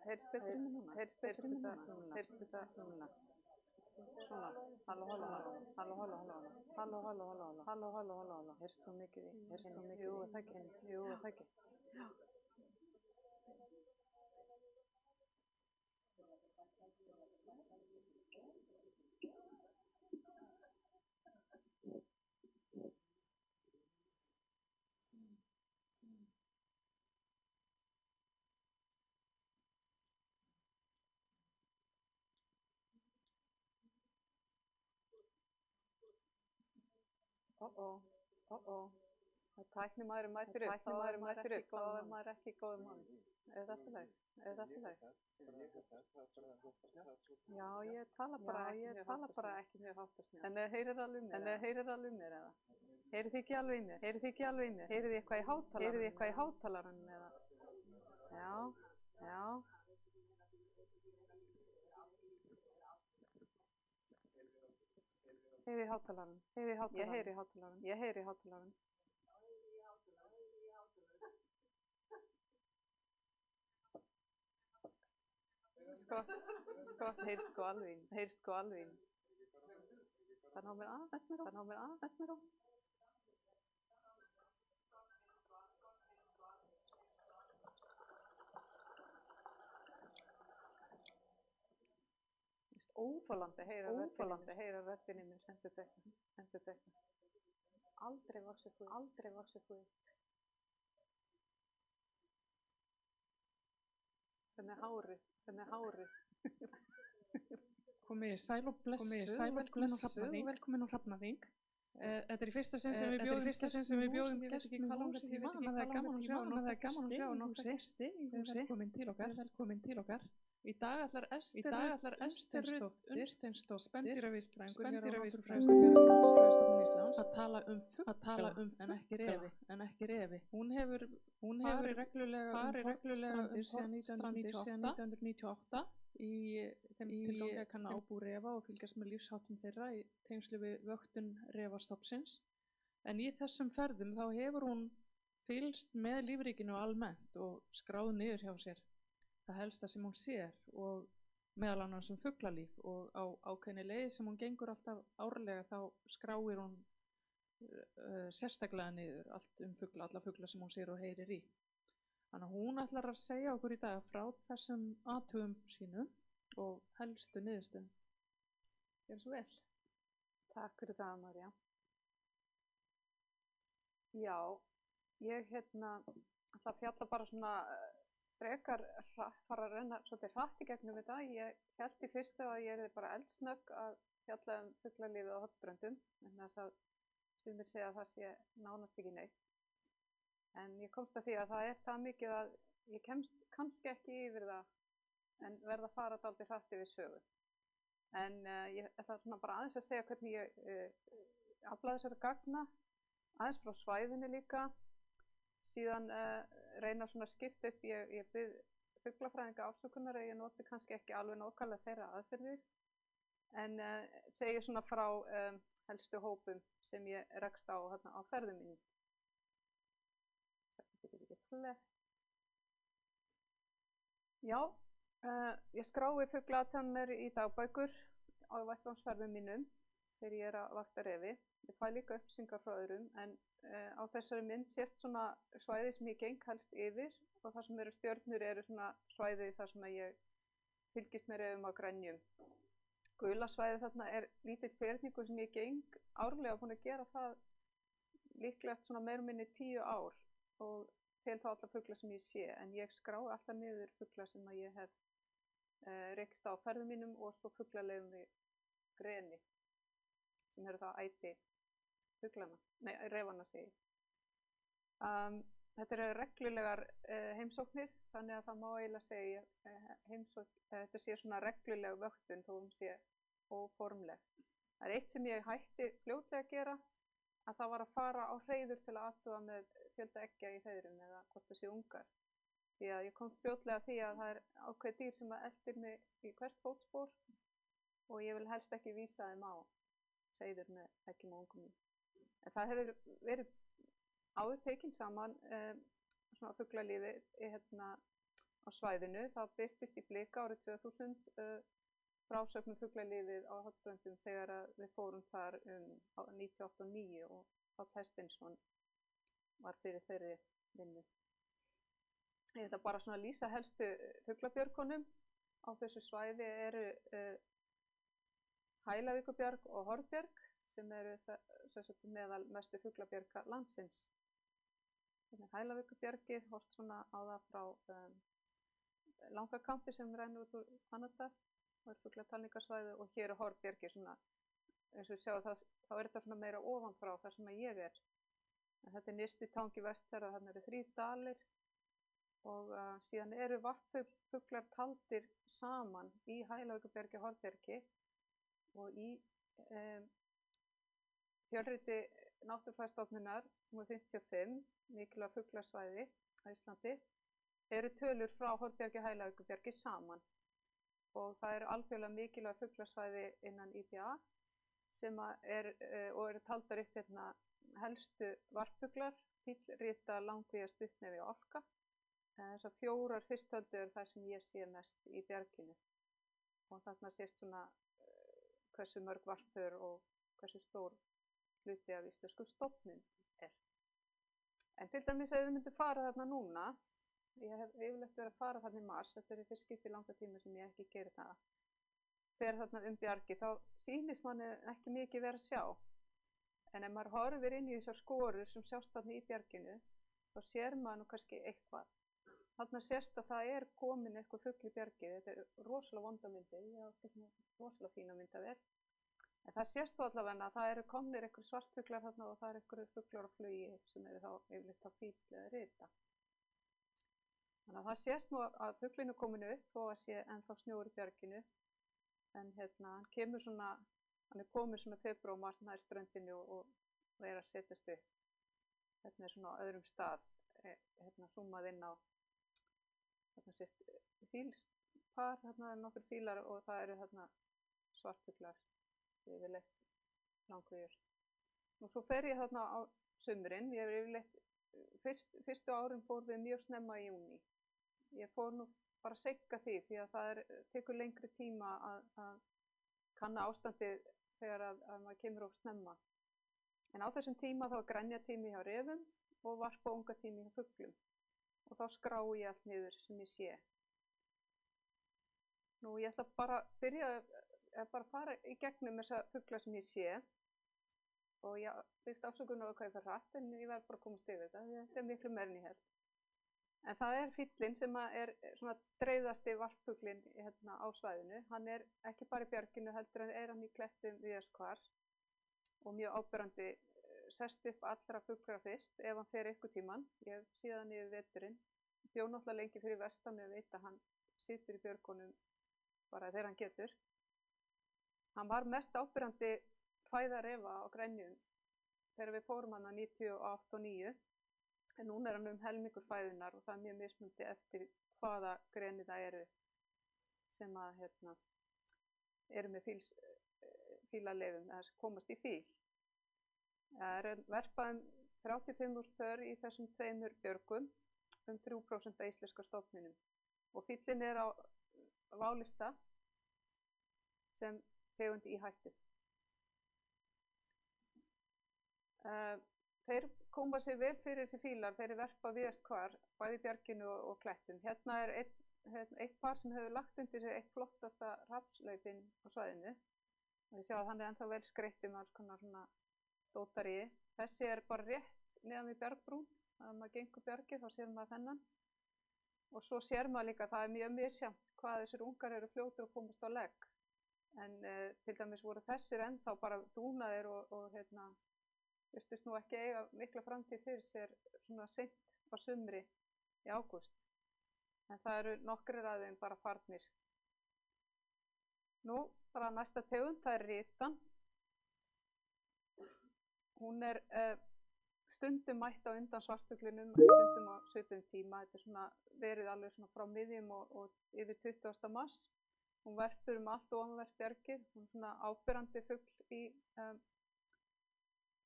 Heyrst betur núna? Heyrst betur núna? Svona, halló, heyrst svo mikið í, jú, það ekki, já. Tæknimaðurinn mætir upp, þá er maður ekki góður maður. Er það alltaf leið? Já, ég tala bara ekki mjög hátt og snjátt. En heyrir alveg mér eða? Heyrið þið ekki alveg í mér? Heyrið þið eitthvað í hátalaranum eða? Já. Heyri í hátalaranum. Ég heyri í hátalaranum. Sko, heyrst sko alveg í mér. Það ná mér aðeins mér á. Óþolandi heyra röddin í mér sendur þetta. Aldrei vaxið þú. Þannig hárið. Komið í sæl og blessuð, velkomin á Hrafnaþing. Þetta er í fyrsta sinn sem við bjóðum gestum í húsið í Vana. Það er gaman að sjá nokkuð gesti. Velkomin til okkar. Í dag ætlar Ester Steinsdóttir, spendýravistfræðingur hér á Náttúrufræðistofnun Íslands, að tala um fugla en ekki refi. Hún hefur farið reglulega strandir síðan 1998 í þeim tilgangi að kanna ábú refa og fylgjast með lífsháttum þeirra í tengslu við vöktun refastofnsins. En í þessum ferðum þá hefur hún fylgst með lífríkinu almennt og skráð niður hjá sér það helsta sem hún sér og meðal annars fuglalíf, og á ákveðinni leið sem hún gengur alltaf árlega þá skráir hún sérstaklega niður allt fugla, alla fugla sem hún sér og heyrir í. Þannig að hún ætlar að segja okkur í dag frá þessum athugum sínum og helstu niðurstöðum. Gjörðu svo vel. Takk fyrir það, María. Já, ég ætla að fjalla bara svona frekar fara að renna svolítið hratt í gegnum þetta. Ég hélt í fyrstu að ég bara eldsnögg að fjalla fuglalífið á Hornströndum, en þess að sumir segja að það sé nánast ekki neitt. En ég komst að því að það er það mikið að ég kemst kannski ekki yfir það, en verð að fara dálítið hratt yfir sögu. En ég ætla svona bara aðeins að segja hvernig ég aflaði þessara gagna, aðeins frá svæðinu líka. Síðan reyna svona skipt upp, ég bið fuglafræðinga afsökunar að ég noti kannski ekki alveg nákvæmlega þeirra aðferðir, en segi svona frá helstu hópum sem ég rekst á ferðum mínum. Já, ég skrái fuglaathuganir í dagbækur á vettvangsferðum mínum þegar ég að vakta refi. Ég fæ líka upplýsingar frá öðrum, en á þessari mynd sést svona svæði sem ég geng helst yfir, og það sem eru stjörnur eru svona svæði þar sem ég fylgist með refum á grænjum. Gula svæði þarna er lítill ferningur sem ég geng árlega, búin að gera það líklegast svona meira minni 10 ár og tel þá alla fugla sem ég sé, en ég skrái alltaf niður fugla sem ég hef rekist á ferðum mínum og svo fuglaleifum við greni sem eru það æti refana segi. Þetta eru reglulegar heimsóknir, þannig að það má eiginlega segja þetta sé svona regluleg vöktun þó sé óformleg. Það er eitt sem ég hætti fljótlega að gera, að það var að fara á hreiður til að athuga með fjölda eggja í hreiðrum eða hvort það sé ungar. Því að ég komst fljótlega að því að það er ákveðið dýr sem eltir mig í hvert fótspor og ég vil helst ekki vísa þeim á hreiður með eggjum og ungum. En það hefur verið áður tekin saman svona fuglalífi á á svæðinu. Það birtist í Blika árið 2000 frásögnum fuglalífið á Hornströndum þegar við fórum þar 98 og 9 og Páll Hesteinsson var fyrir þeirri vinnu. Ég ætla bara svona að lýsa helstu fuglabjörgunum. Á þessu svæði eru Hælavíkurbjarg og Hornbjarg sem eru meðal mestu fuglabjarga landsins. Hælavíkurbjargið horft svona á það frá Langakampi sem rennur út úr Kanada og er fuglatalningarsvæði, og hér er Hornbjargið svona, eins og sjáu þá er þetta svona meira ofanfrá þar sem ég er. En þetta er nyrsti tangi Vestfjarða, þarna eru 3 dalir og síðan eru varpfuglar taldir saman í Hælavíkurbjargi og Hornbjargi, og í fjölriti Náttúrufræðistofnunar nr. 55, mikilvæg fuglasvæði á Íslandi, eru tölur frá Hornbjargi og Hælavíkurbjargi saman. Og það eru algjörlega mikilvæg fuglasvæði innan IPA sem eru taldar upp hérna helstu varpfuglar, fíll, rita, langvíja, stuttnefi og álka. Þessar 4 fyrsttöldu eru það sem ég sé mest í bjarginu. Og þarna sést svona hversu mörg varpför og hversu stór hluti af íslensku stofnum er. En til dæmis ef við myndum fara þarna núna, ég hef yfirleitt verið að fara þarna í mars, þetta er fyrst skipti í langa tíma sem ég ekki geri það, fer þarna bjargi, þá sýnist manni ekki mikið verið að sjá. En ef maður horfir inn í þessar skorur sem sjást þarna í bjarginu, þá sér maður nú kannski eitthvað. Þarna sést að það er komin eitthvað fugl í bjargið, þetta er rosalega vonda myndir, ég átti svona rosalega fína myndavél. En það sést þó allavega að það eru komnir einhverjir svartfuglar þarna og það eru einhverjir fuglar á flugi sem eru þá yfirleitt á fíll eða rita. Þannig að það sést nú að fuglinn er komin upp þó að sé ennþá snjór í bjarginu. En hann kemur svona, hann er komin svona febrúar og mars nær ströndinni og er að setjast upp. Þetta er svona á öðrum stað, zoomað inn á, þarna sést fílspar, þarna er nokkur fílar og það eru þarna svartfuglar, yfirleitt langvíur. Og svo fer ég þarna á sumrin, ég hef yfirleitt, fyrstu árin fór við mjög snemma í júní. Ég fór nú bara seika því að það tekur lengri tíma að kanna ástandið þegar að maður kemur of snemma. En á þessum tíma þá er grenjatími hjá refum og varpa og ungatími hjá fuglum. Og þá skrái ég allt niður sem ég sé. Nú ég ætla bara að byrja að fara í gegnum þessa fugla sem ég sé. Og ég fyrst afsökunar á hvað ég fer hratt, en ég verð bara að komast yfir þetta, því þetta er miklu meira en ég held. En það er fíllinn sem er svona dreifðasti varpfuglinn á svæðinu. Hann er ekki bara í bjarginu, heldur er hann í klettum víðast hvar og mjög áberandi sest upp allra fugla fyrst ef hann fer einhvern tímann. Ég hef síðan yfir veturinn. Bjó náttúrulega lengi fyrir vestan og ég veit að hann situr í björgunum bara þegar hann getur. Hann var mest áberandi fæða refa á Grenjum þegar við fórum hann 98 og 9. En núna er hann helmingur fæðunar og það er mjög mismunandi eftir hvaða greni það eru sem að eru með fílaleyfum eða komast í fíl. Það er verpað 35.000 pör í þessum 2 björgum, 3% af íslenska stofninum. Og fíllinn er á válista sem tegund í hættu. Þeir koma sér vel fyrir þessi fílar, þeir verpa víðast hvar, bæði í bjarginu og klettum. Hérna er eitt par sem hefur lagt undir sig eitt flottasta hrafnslaupinn á svæðinu. Og ég sjá að hann er ennþá vel skreyttur með alls konar svona dótar í. Þessi er bara rétt neðan við bjargbrún. Þegar maður gengur bjargið þá sér maður þennan. Og svo sér maður líka að það er mjög misjafnt hvað þessir ungar eru fljótir að komast á legg. En til dæmis voru þessir ennþá bara dúnaðir og virtust nú ekki eiga mikla framtíð fyrir sér svona seint á sumri í ágúst. En það eru nokkrir af þeim bara farnir. Nú, bara næsta tegund, það er ritan. Hún er stundum mætt á undan svartfuglinum, stundum á svipuðum tíma. Þetta er svona verið alveg svona frá miðjum og yfir 20. mars. Hún verpur allt ofanvert bjargið. Hún er svona áberandi fugl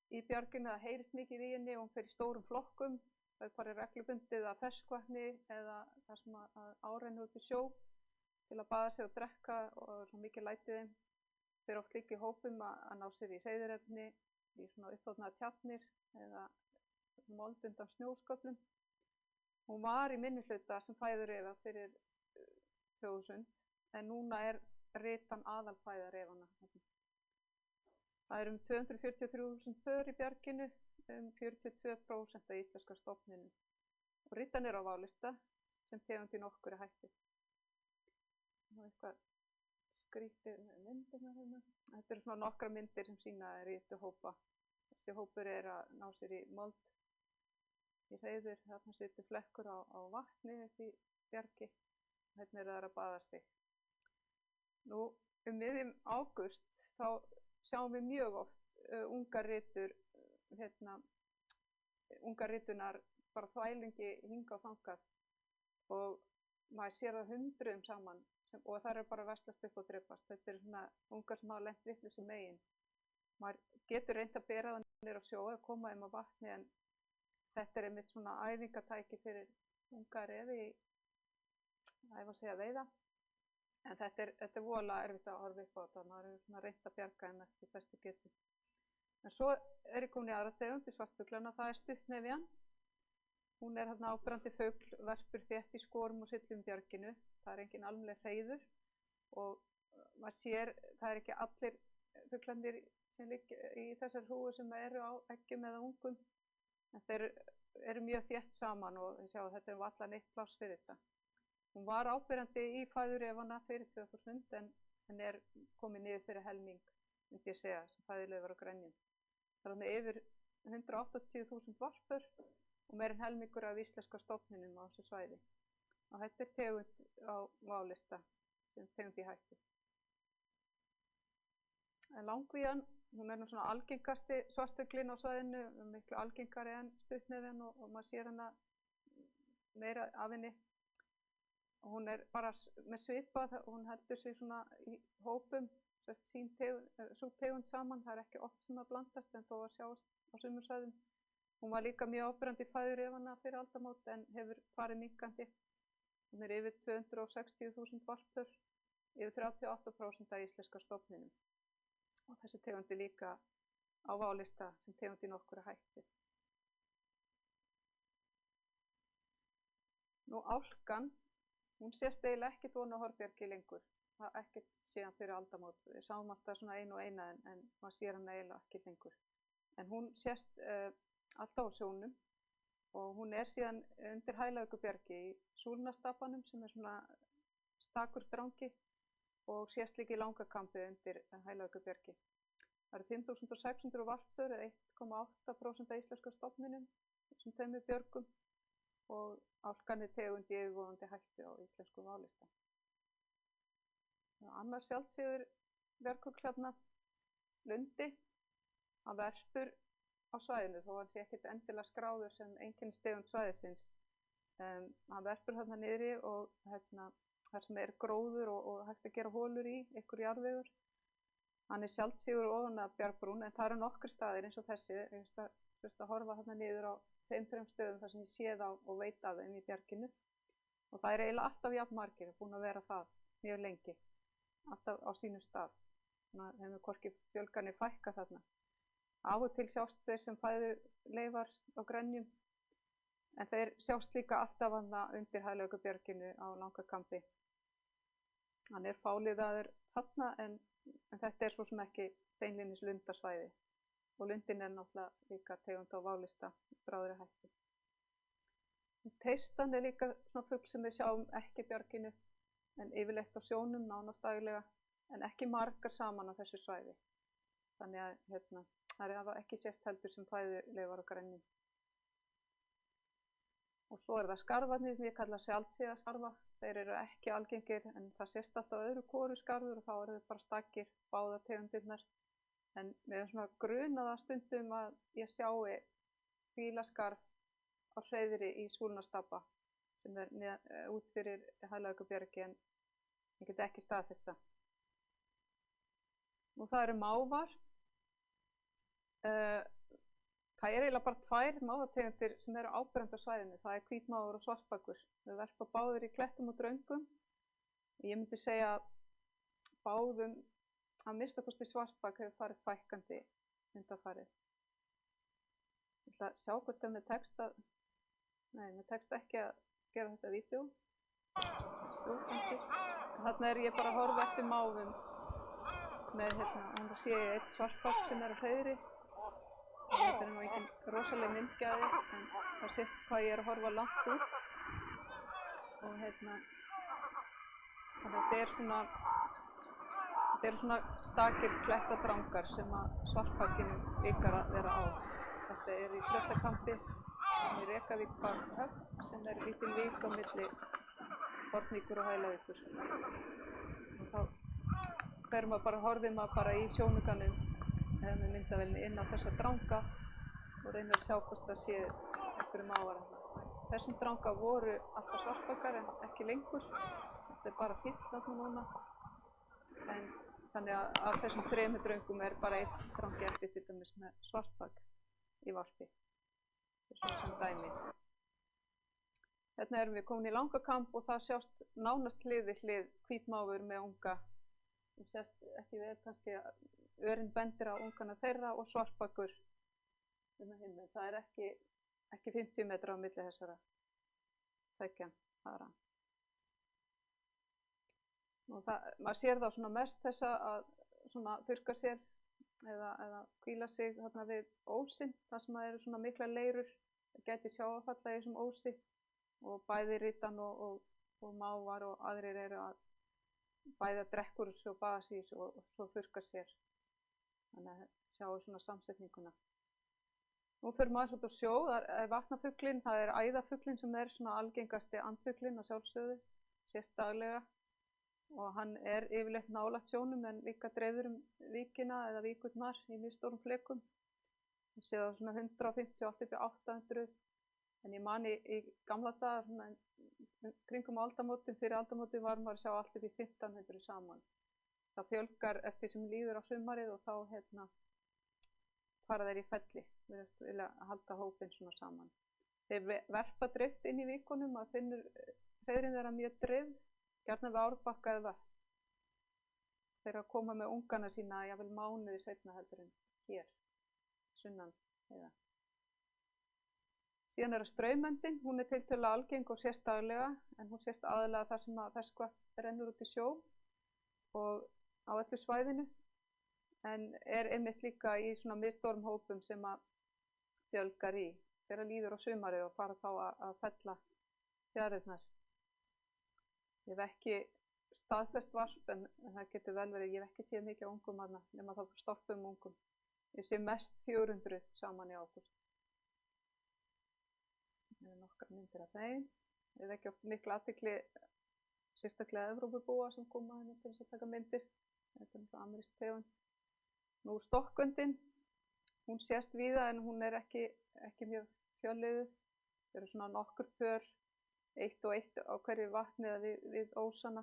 í bjarginu, það heyrist mikið í henni og hún fer í stórum flokkum þau fara reglubundið að ferskvatni eða þar sem að árenni út í sjó til að baða sig og drekka og svo mikið læti þeim. Þau eru oft líka í hópum að ná sér í hreiðurefni, í svona uppþotnaðar tjarnir eða mold undan snjósköflum. Hún var í minnihluta sem fæðurefa fyrir 2000 en núna er ritan aðalfæða refanna. Það eru 243.000 pör í bjarginu, 42% af íslenska stofninum. Og ritan er á válista sem tegundin okkur er hættið. Það er eitthvað skrítið með myndirna hérna. Þetta eru svona nokkra myndir sem sýna rituhópa. Þessi hópur er að ná sér í mold í hreiður, þarna situr flekkur á vatni upp í bjargi. Hérna eru þær að baða sig. Nú, miðjum ágúst þá sjáum við mjög oft ungar ritunar bara þvælingi hinga og þangað og maður sér það hundruðum saman og það eru bara að veslast upp og drepast. Þetta eru svona ungar sem hafa lent vitlausum megin. Maður getur reynt að bera það niður á sjó eða koma þeim á vatni en þetta er einmitt svona æfingatæki fyrir unga refi í veiða. En þetta er voðalega erfitt að horfa upp á þetta. Maður er svona reynt að bjarga þeim eftir bestu getu. En svo er ég komin í aðra tegund í svartfuglana, það er stuttnefjan. Hún er þarna áberandi fugl, verpur þétt í skorum og syllum bjarginu. Það er engin almennileg hreiður og maður sér, það er ekki allir fuglarnir sem liggja í þessar hrúgu sem eru á eggjum eða ungum. En þeir eru mjög þétt saman og sjá, þetta er varla neitt pláss fyrir þetta. Hún var áberandi í fæðurefana fyrir 2000 en er komin niður fyrir helming, myndi ég segja, sem fæðuleifar á grenjum. Það er með yfir 180.000 varpur og meir en helmingur af íslenska stofninum á þessu svæði. Og þetta er tegund á válista sem tegund í hættu. En langvían, hún er nú svona algengasti svartfuglinn á svæðinu, miklu algengari en stuttnefjan og maður sér hana meira af henni. Og hún er bara með svipað, hún heldur sig svona í hópum, sú tegund saman, það er ekki oft sem að blandast en þó að sjást á sumum svæðum. Hún var líka mjög áberandi í fæðurefana fyrir aldamót en hefur farið minnkandi. Hún er yfir 260.000 varpur, yfir 38% af íslenska stofninum. Og þessi tegund er líka á válista sem tegundin okkur er hættið. Nú álkan, hún sést eiginlega ekkert ofan á Hornbjargi lengur. Það er ekkert síðan fyrir aldamót. Við sáum alltaf svona einu og eina en maður sér hana eiginlega ekki lengur. En hún sést alltaf á sjónum og hún er síðan undir Hælavíkurbjargi í Súlnastapanum sem er svona stakur drangi og sést líka í Langakambi undir Hælavíkurbjargi. Það eru 5.600 varpur eða 1,8% af íslenska stofninum þessum tveimur björgum og álkan er tegund í yfirvofandi hættu á íslensku válista. Annars sjaldséður björgfugl hérna, lundi, hann verpur á svæðinu þó hann sé ekkert endilega skráður sem einkennistegund svæðisins. Hann verpur þarna niðri og þar sem er gróður og hægt að gera holur í, einhver jarðvegur. Hann er sjaldséður ofan af bjargbrún en það eru nokkrir staðir eins og þessi. Ég veist að horfa þarna niður á 2-3 stöðum þar sem ég sé þá og veit af þeim í bjarginu. Og það er eiginlega alltaf jafnmargir, búin að vera það mjög lengi, alltaf á sínum stað. Þannig að þeim er hvorki fjölganir fækka þarna. Af og til sjást þeir sem fæðuleifar á grenjum, en þeir sjást líka alltaf þarna undir Hælavíkurbjarginu á Langakambi. Hann er fáliðaður þarna en þetta er svo sem ekki beinlínis lundasvæði. Og lundin er náttúrulega líka tegund á válista bráðri hættu. Teistan er líka svona fugl sem við sjáum ekki í bjarginu en yfirleitt á sjónum nánast daglega en ekki margar saman á þessu svæði. Þannig að það hafa ekki sést heldur sem fæðuleifar á grenjum. Og svo er það skarfarnir sem ég kalla sjaldséða skarfa. Þeir eru ekki algengir en það sést alltaf öðru hvoru skarfur og þá eru þau bara stakir báðar tegundirnar. En við erum svona grunaða stundum að ég sjái fílaskarf á hreiðri í Súlnastapa sem er út fyrir Hælavíkurbjargi en ég get ekki staðfest það. Nú það eru mávar. Það eiginlega bara tvær mávategundir sem eru áberandi á svæðinu. Það hvítmáfur og svartbakur. Þau verpa báðir í klettum og draungum. Ég myndi segja að báðum að minnsta kosti svartbak hefur farið fækkandi undanfarið. Ég ætla að sjá hvort það með tekst að... Nei, með tekst ekki að gera þetta vídeó. Jú, kannski. Þarna ég bara að horfa eftir máfum með þannig sé ég eitt svartbak sem að hreiðri. Þetta nú engin rosaleg myndgæði, en það sést hvað ég að horfa langt út. Og þetta eru svona stakir klettadrangar sem að svartbakinn líkar að vera á. Þetta í Tröllakampi, í Rekavík bak Höfn, sem lítil vík á milli Hornvíkur og Hælavíkur. Og þá horfir maður bara í sjónuganum eða með myndavélinni inn á þessa dranga og reynir að sjá hvort það sé einhverjum mávar. Þessum dranga voru alltaf svartbakar en ekki lengur. Þetta bara fíll þarna núna. En þannig að af þessum 3 draungum bara einn drangi eftir til dæmis með svartbak í varpi. Svona sem dæmi. Hérna erum við komin í Langakamp og það sjást nánast hlið við hlið hvítmáfur með unga. Það sést ekki vel kannski að örin bendir á ungana þeirra og svartbakur himmi. Það ekki 50 metra á milli þessara tveggja para. Og maður sér þá svona mest þessa að svona þurrka sér eða hvíla sig þarna við ósinn, þar sem það eru svona mikla leirur. Það gæti sjávarfalla í þessum ósi og bæði rítan og mávar og aðrir eru að bæði að drekka úr þessu og baða sig í þessu og svo þurrka sér. Þannig að sjáu svona samsetninguna. Nú fyrir maður út á sjó, það vatnafuglinn, það æðafuglinn sem svona algengasti andfuglinn að sjálfsögðu, sést daglega. Og hann yfirleitt nálægt sjónum en líka dreifður víkina eða víkurnar í mjög stórum flekum. Ég sé það svona 150 allt upp í 800. En ég man í gamla daga, svona kringum aldamótin, fyrir aldamótin var maður að sjá allt upp í 1500 saman. Það fjölgar eftir sem líður á sumarið og þá fara þeir í felli. Við vilja halda hópinn svona saman. Þeir verpa dreift inn í víkunum, maður finnur hreiðrin þeirra mjög dreifð. Gjarnan við Árbakka eða Vötn. Þeir að koma með ungana sína jafnvel mánuði seinna heldur en hér, sunnan heiða. Síðan það straumendin, hún tiltölulega algeng og sést daglega, en hún sést aðallega þar sem að ferskvatn rennur út í sjó og á öllu svæðinu, en einmitt líka í svona misstórum hópum sem að fjölgar í þegar líður á sumarið og fara þá að fella fjarirnar. Ég hef ekki staðfest varp, en það getur vel verið, ég hef ekki séð mikið ungum þarna, nema þá storpum ungum. Ég sé mest 400 saman í ágúst. Það nokkrar myndir af þeim. Ég hef ekki oft mikla athygli, sérstaklega Evrópubúa sem koma hérna til þess að taka myndir. Þetta frá amerísk tegund. Nú stokkundin, hún sést víða en hún ekki mjög fjölliðuð. Það eru svona nokkur pör. 1 og 1 á hverju vatni eða við ósana.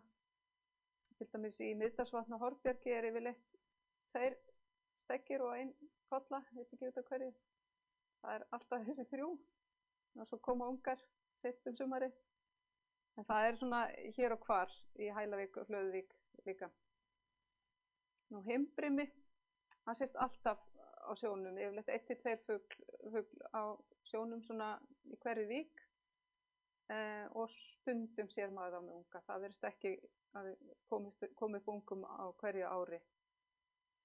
Til dæmis í Miðdalsvatni á Hornbjargi yfirleitt 2 stekkir og 1 kolla, veit ekki út af hverju. Það alltaf þessi 3 og svo koma ungar seitt sumarið. En það svona hér og hvar í Hælavík og Hlöðuvík líka. Nú himbrimi, hann sést alltaf á sjónum, yfirleitt 1 til 2 fugl á sjónum svona í hverju vík. Og stundum sér maður þá með unga. Það verðist ekki að komi upp ungum á hverju ári.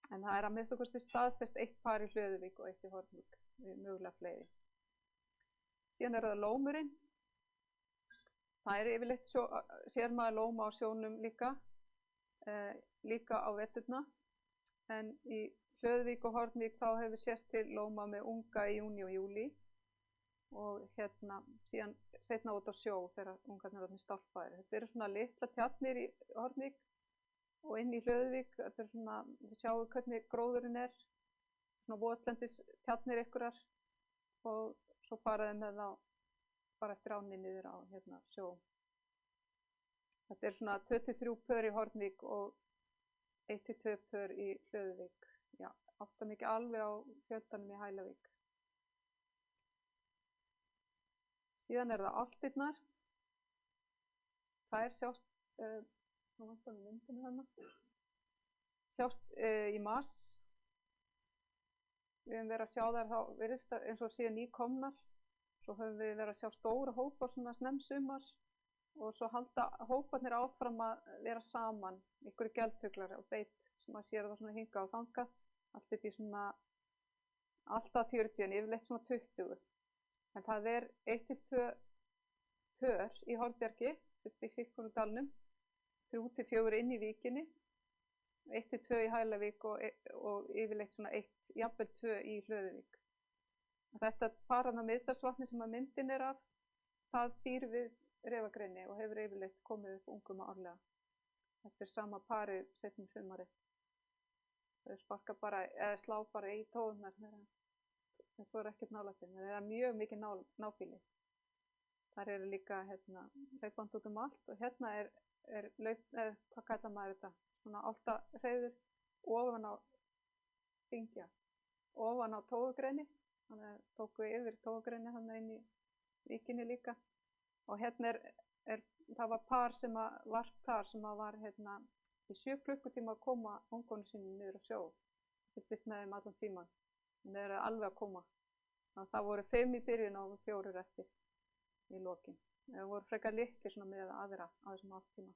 En það að minnsta kosti staðfest 1 par í Hlöðuvík og 1 í Hornvík, mögulega fleiri. Síðan það lómurinn. Það yfirleitt sér maður lóma á sjónum líka á veturna. En í Hlöðuvík og Hornvík þá hefur sést til lóma með unga í júní og júlí. Og síðan seinna út á sjó þegar ungarnir eru stálpaðir. Þetta eru svona litla tjarnir í Hornvík og inn í Hlöðuvík. Þetta svona, við sjáum hvernig gróðurinn svona votlendis tjarnir einhverjar og svo fara þeim með þá bara eftir ánni niður á sjó. Þetta svona 2-3 pör í Hornvík og 1-2 pör í Hlöðuvík. Já, átta mikið alveg á fjöldanum í Hælavík. Síðan það álftirnar. Þær sjást, sjást í mars. Við höfum verið að sjá þær þá virðist eins og séu nýkomnar. Svo höfum við verið að sjá stóra hópa svona snemmsumars og svo halda hóparnir áfram að vera saman, einhverju geldfuglar og beit sem að sér það svona hingað og þangað, allt upp í svona alltaf 40 en yfirleitt svona 20. En það 1-2 pör í Hornbjargi, í Sýrkonudalnum, 3-4 inn í víkinni, 1-2 í Hælavík og yfirleitt svona 1, jafnvel 2 í Hlöðuvík. Þetta par þarna Miðdalsvatni sem að myndin af, það býr við Refagrenni og hefur yfirleitt komið upp ungum árlega. Þetta sama parið seinna sumarið. Þau sparka bara, eða slá bara í tóðunar þegar þau eru ekkert nálægt þeim. Það mjög mikið náfýli. Þar eru líka hlaupandi út allt og hérna hvað kallar maður þetta? Svona álftahreiður ofan á hringja, ofan á Tófugrenni. Þannig að tóku yfir Tófugrenni þannig inn í víkinni líka. Og hérna það var par sem varp þar sem var í 7 klukkutíma að koma ungunum sínum niður á sjó. Það fylgdist með þeim allan tíman. En þeir eru alveg að koma. Þannig að það voru 5 í byrjun og 4 eftir í lokin. Það voru frekar litlir svona með aðra á þessum árstíma.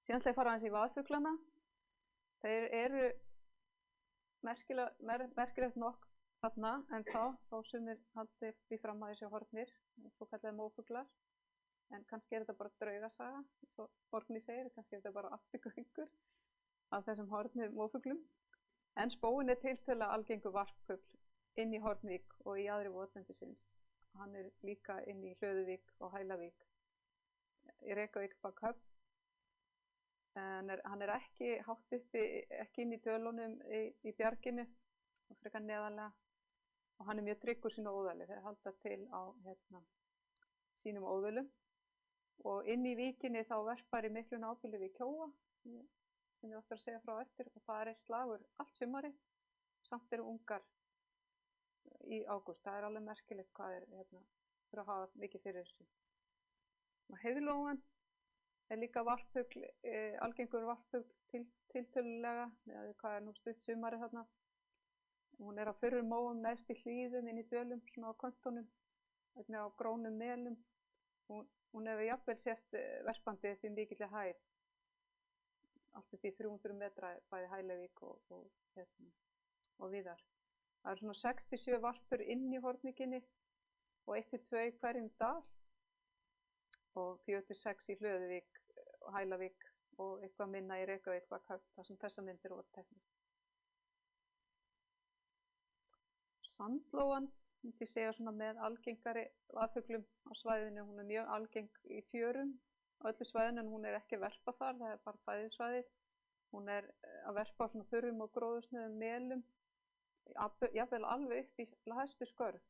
Síðan ætla ég að fara aðeins í vaðfuglana. Þeir eru merkilegt nokk þarna, en þá sumir haldið því fram að þessi horfnir, svo kallaði mófuglar, en kannski þetta bara draugasaga, eins og Borgný segir, kannski þetta bara afturgöngur af þessum horfnu mófuglum. En spóin tiltölulega algengur varppfugl inn í Hornvík og í aðri votlendisins. Hann líka inn í Hlöðuvík og Hælavík, í Rekavík bak Höfn. En hann ekki hátt uppi, ekki inn í dölunum í bjarginu, og frekar neðarlega. Og hann mjög tryggur sínu óðali, þeir halda til á sínum óðölum. Og inn í víkinni þá verpar í miklu nábýli við kjóa, sem ég ætti að segja frá eftir, og það slagur allt sumarið, samt eru ungar í ágúst. Það alveg merkilegt hvað fyrir að hafa mikið fyrir þessu. Og heiðlóan líka varppfugl, algengur varppfugl tiltölulega, með hvað nú stutt sumarið þarna. Hún á þurrum móum neðst í hlíðum inn í dölum, svona á köntunum, á grónum melum. Hún hefur jafnvel sést verpandi upp í mikilli hæð, allt upp í 300 metra bæði Hælavík og víðar. Það svona 67 varpur inn í Hornvíkinni og 1-2 í hverjum dal og 4-6 í Hlöðuvík og Hælavík og eitthvað minna í Rekavík bak Höfn, þar sem þessar myndir voru teknar. Sandlóan, myndi ég segja svona með algengari vaðfuglum á svæðinu. Hún mjög algeng í fjörum á öllu svæðinu, en hún ekki að verpa þar, það bara fæðisvæðið. Hún að verpa á svona þurrum og gróðursnöðum melum, jafnvel alveg upp í hæstu skörð.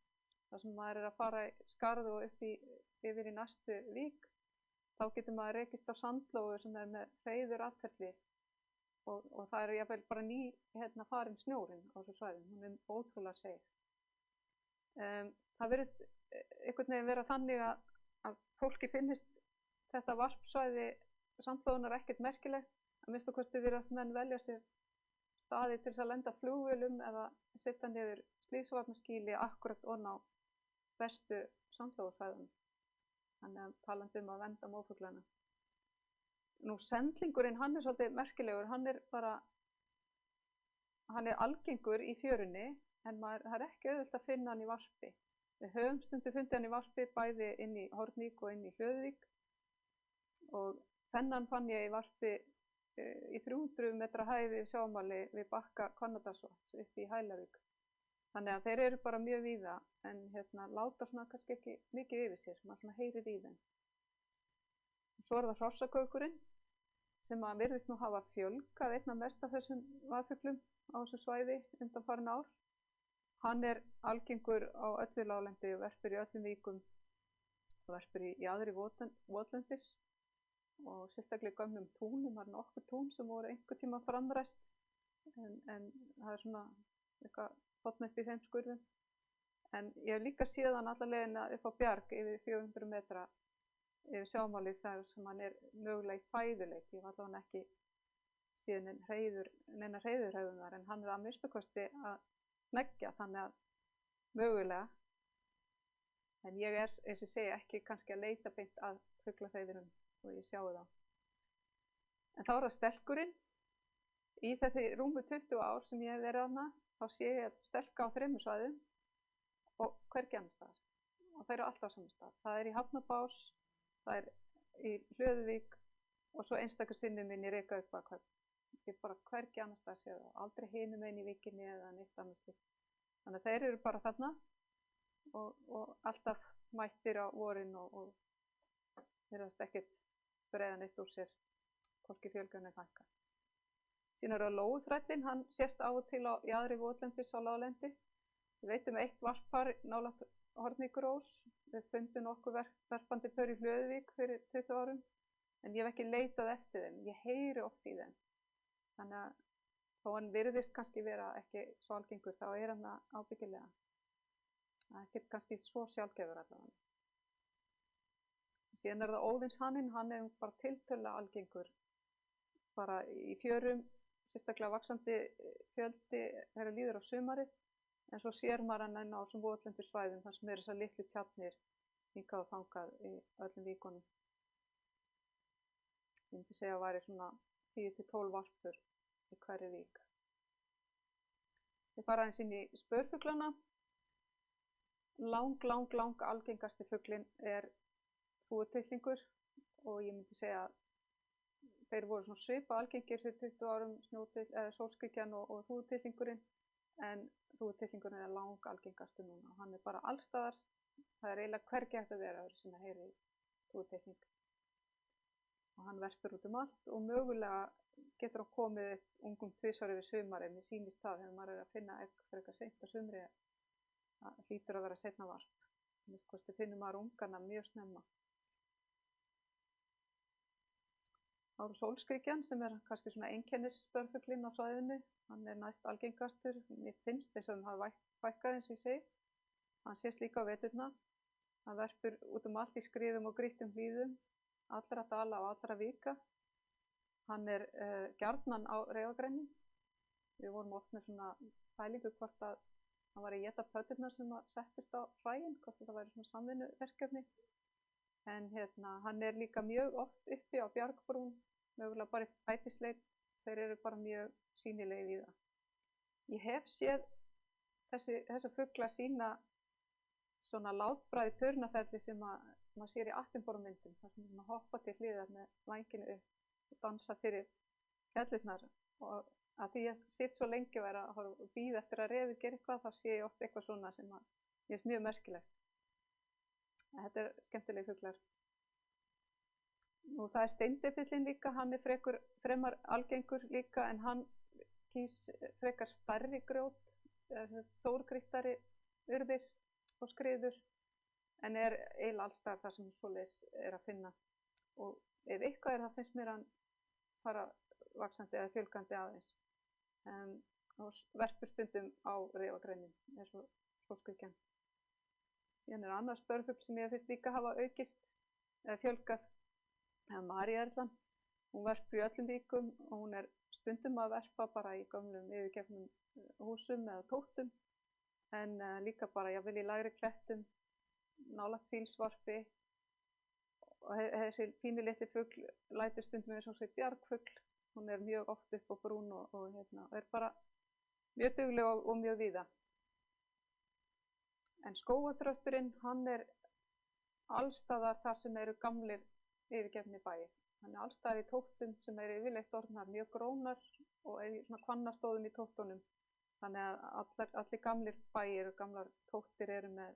Þar sem maður að fara í skarð og yfir í næstu vík, þá getur maður rekist á sandlóu sem með hreiður atferli. Og það jafnvel bara farin snjórinn á þessu svæðinu. Hún ótrúlega seig. Það virðist einhvern veginn vera þannig að fólki finnist þetta varpsvæði sandlóunar ekkert merkilegt. Að minnsta kosti virðast menn velja sér staði til þess að lenda flugvélum eða setja niður slysvarnaskýli akkurat ofan á bestu sandlóusvæðunum. Þannig að talandi að vernda mófuglana. Nú sendlingurinn, hann svolítið merkilegur, hann algengur í fjörunni, en það ekki auðvelt að finna hann í varpi. Við höfum stundum fundið hann í varpi, bæði inn í Hornvík og inn í Hlöðuvík. Og þennan fann ég í varpi í 300 metra hæð yfir sjávarmáli við bakka Hvannadalsvatns upp í Hælavík. Þannig að þeir eru bara mjög víða, en láta svona kannski ekki mikið yfir sér, maður svona heyrir í þeim. Svo það hrossagaukurinn, sem virðist nú hafa fjölgað einna mest af þessum vaðfuglum á þessu svæði undanfarin ár. Hann algengur á öllu láglendi og verpir í öllum víkum og verpir í aðri votlendis og sérstaklega í gömlum túnum. Það nokkur tún sem voru einhver tíma framræst, en það svona eitthvað botna upp í þeim skurðum. En ég hef líka séð hann alla leiðina upp á Bjarg yfir 400 metra yfir sjávarmálið þar sem hann mögulega í fæðuleit. Ég hef allavega ekki séð neina hreiðurhegðunar en hann að minnsta kosti að hneggja þannig að mögulega. En ég eins og ég segi, ekki kannski að leita beint að fuglahreiðurum og ég sjái þá. En þá það stelkurinn. Í þessi rúmu 20 ár sem ég hef verið þarna, þá sé ég stelka á 3 svæðum og hvergi annars staðar. Og þeir eru alltaf á sama stað. Það í Hafnarbás, það í Hlöðuvík og svo einstakar sinnum inn í Reykjavík. Ég bara hvergi annars staðar sé það. Aldrei hinum einn í vikinni eða neitt annars slíkt. Þannig að þeir eru bara þarna og alltaf mættir á vorin og virðast ekkert breiða neitt úr sér, hvorki fjölga né fækka. Síðan það lóðþrællinn, hann sést á og til á jaðri votlendis á láglendi. Við veitum eitt varppar nálægt Horníkurós. Við fundum nokkuð verpandi pör í Hlöðuvík fyrir 20 árum, en ég hef ekki leitað eftir þeim. Ég heyri oft í þeim. Þannig að þó hann virðist kannski vera ekki svo algengur, þá hann ábyggilega. Það ekkert kannski svo sjálfgefur allavega. Síðan það óðinshaninn, hann bara tiltölulega algengur. Bara í fjörum, sérstaklega vaxandi fjöldi þegar líður á sumarið, en svo sér maður hann á þessum votlendu svæðum þar sem þessar litlu tjarnir hingað og þangað í öllum víkunum. Ég myndi segja að væri svona 10-12 varpur í hverri vík. Við fara aðeins inn í spörfuglana. Lang algengasti fuglinn hrúgutittlingur og ég myndi segja að þeir voru svona svipa algengir fyrir 20 árum, sólskryggjan og hrúgutittlingurinn, en hrúgutittlingurinn lang algengastur núna. Hann bara allstaðar, það eiginlega hvergi hægt að vera sem að heyri hrúgutittling. Og hann verpur út allt og mögulega getur hann komið upp ungum 2 yfir sumarið. Mér sýnist það þegar maður að finna egg frekar seint á sumri. Það hlýtur að vera seinna varp. Við finnum maður ungana mjög snemma. Það sólskryggjan sem kannski svona einkennisspörfuglinn á svæðinu. Hann næst algengastur. Mér finnst þess að hann hafa fækkað eins og ég segi. Hann sést líka á veturna. Hann verpur út allt í skriðum og grýttum hlíðum, allra dala og allra vika. Hann gjarnan á reyðargrænum. Við vorum oft með svona pælingu hvort að hann var að éta pöturnar sem settist á hræin, hvort það væri svona samvinnuverkefni. En hann líka mjög oft uppi á bjargbrún, mögulega bara í ætisleit. Þeir eru bara mjög sýnilegir í það. Ég hef séð þessa fugla sýna svona látbragð turnafælli sem maður sér í Attenborough-myndum, þar sem maður hoppa til hliðar með vænginu upp og dansa fyrir fjallirnar. Og að því ég sitt svo lengi og að bíða eftir að refur gera eitthvað, þá sé ég oft eitthvað svona sem mér finnst mjög merkilegt. Þetta skemmtilegi fuglar. Og það steindepillinn líka, hann fremar algengur líka, en hann kýs frekar stærri grjót, stórgrýttari urðir og skriður, en eiginlega alls staðar þar sem svoleiðis að finna. Og ef eitthvað það finnst mér hann fara vaxandi eða fjölgandi aðeins. Og verpur stundum á reyðargrænum, eins og sólskryggjan. Síðan annars spörfugl sem ég finnst líka hafa aukist eða fjölgað, Maríuerlan. Hún verpur í öllum víkum og hún stundum að verpa bara í gömlum yfirgefnum húsum eða tóttum, en líka bara jafnvel í lægri klettum, nálægt fílsvarpi. Og þessi fínu litli fugl lætur stundum eins og þessi bjargfugl. Hún mjög oft upp á brún og bara mjög dugleg og mjög víða. En skógarþrösturinn, hann allstaðar þar sem eru gamlir yfirgefnir bæir. Hann allstaðar í tóttum sem yfirleitt orðnar mjög grónar og svona hvannastóðum í tóttunum. Þannig að allir gamlir bæir og gamlar tóttir eru með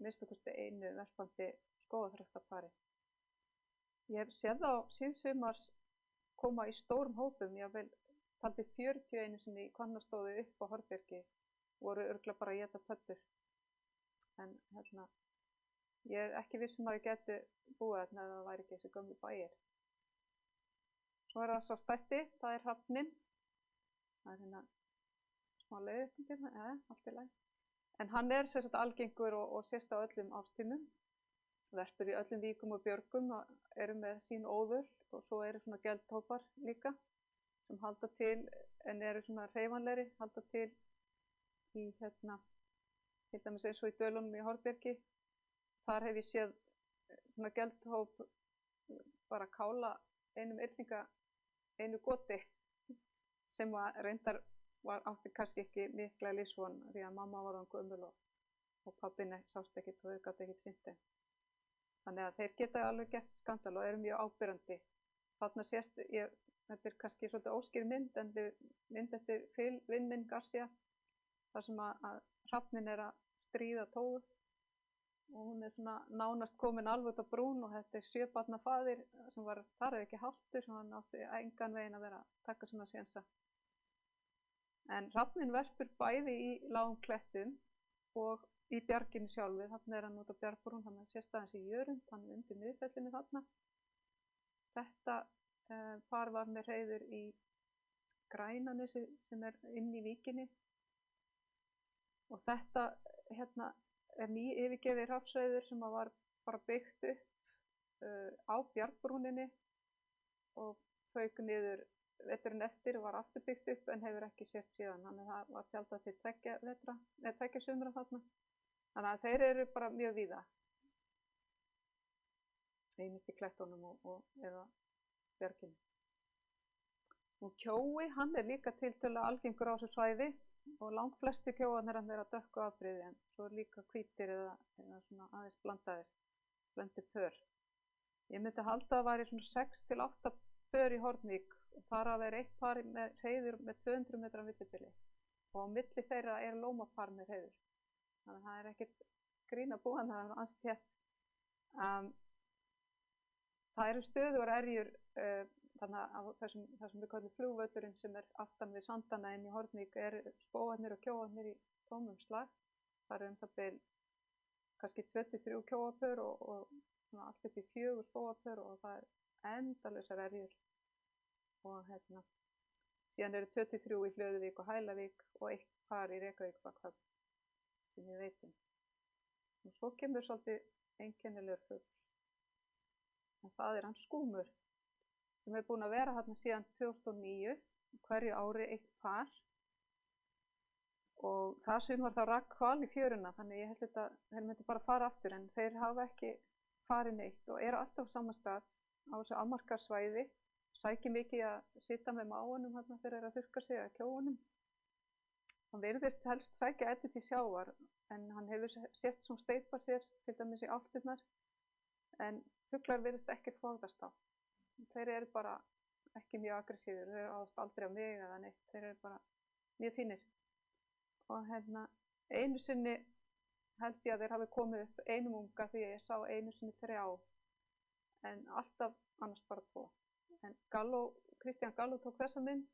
minnsta kosti einu verpandi skógarþröstapari. Ég hef séð á síðsumars koma í stórum hópum, ég taldi 40 einu sinni í hvannastóðu upp á Hornbjargi, voru örugglega bara að éta pöddur. En ég ekki viss að ég geti búið þarna ef það væri ekki þessi gömlu bæir. Svo það svo stærsti, það hrafninn. Það smá leiðrétting hérna, allt í lagi. En hann er sem sagt algengur og sést á öllum árstímum. Verpur í öllum víkum og björgum og eru með sín óðul og svo eru svona geldhópar líka sem halda til en eru svona hreyfanlegri, halda til í til dæmis eins og í dölunum í Hornbjargi. Þar hef ég séð svona geldhóp bara kála einum yllinga einu goti sem reyndar átti kannski ekki mikla lífsvon því að mamma var hann gömul og pabbinn sást ekkert og þau gátu ekkert sinnt þeim. Þannig að þeir geta alveg gert skandal og eru mjög ábyrrandi. Þarna sést, þetta er kannski svolítið óskýr mynd, en mynd eftir vin minn Garcia, þar sem að hrafninn er að stríða tófu og hún er svona nánast komin alveg út á brún og þetta er 7 barna faðir sem var þar eða ekki haltur, sem hann átti engan veginn að vera að taka svona sénsa. En hrafninn verpur bæði í lágum klettum og í bjarginu sjálfu. Þarna er hann út á bjargbrún, þannig að sést aðeins í Jörund, hann er undir miðfellinu þarna. Þetta par var með hreiður í Grænanesi sem er inn í víkinni. Og þetta er ný yfirgefið hrafnshreiður sem var bara byggt upp á bjargbrúninni og fauk niður veturinn eftir og var aftur byggt upp en hefur ekki sést síðan. Þannig að það var tjaldað til 2 sumra þarna. Þannig að þeir eru bara mjög víða. Ýmist í klettunum eða bjarginu. Og kjói, hann er líka tiltölulega algengur á þessu svæði og langflestir kjóarnir hann er að dökku afbrigði en svo er líka hvítir eða svona aðeins blandaðir, blönduð pör. Ég myndi halda að það væri svona 6 til 8 pör í Hornvík og þar að vera eitt par með hreiður með 200 metra millibili og á milli þeirra er lómapar með hreiður. Þannig að það er ekkert grín að búa, það er ansi þétt. Það eru stöðugar erjur þannig að þessum við kallum flugvöllurinn sem er aftan við Sandana inn í Hornvík spóarnir og kjóarnir í tómum slag. Það eru það bil kannski 23 kjóapör og svona allt upp í 4 spóapör og það er endalausar erjur. Og síðan eru 23 í Hlöðuvík og Hælavík og 1 par í Reykjavík bakhöfn sem ég veit um. Og svo kemur svolítið einkennilegur fugl. En það er hann skúmur sem er búinn að vera þarna síðan 2009, hverju ári 1 par. Og það sumar þá rak hval í fjöruna, þannig ég held að þeir myndi bara fara aftur en þeir hafa ekki farið neitt og eru alltaf á sama stað á þessu afmarkarsvæði. Sækir mikið að sitja með mávanum þarna þegar þeir eru að þurrka sig að kjóunum. Hann virðist helst sækja eddi til sjávar en hann hefur sett svona steypa sér til dæmis í álftirnar en fuglar virðist ekki forðast á. Þeir eru bara ekki mjög aggressífur, þeir áðast aldrei á mig eða neitt, þeir eru bara mjög fínir. Og einu sinni held ég að þeir hafi komið upp einum unga því ég sá einu sinni 3 en alltaf annars bara 2. En Kristján Galló tók þessa mynd,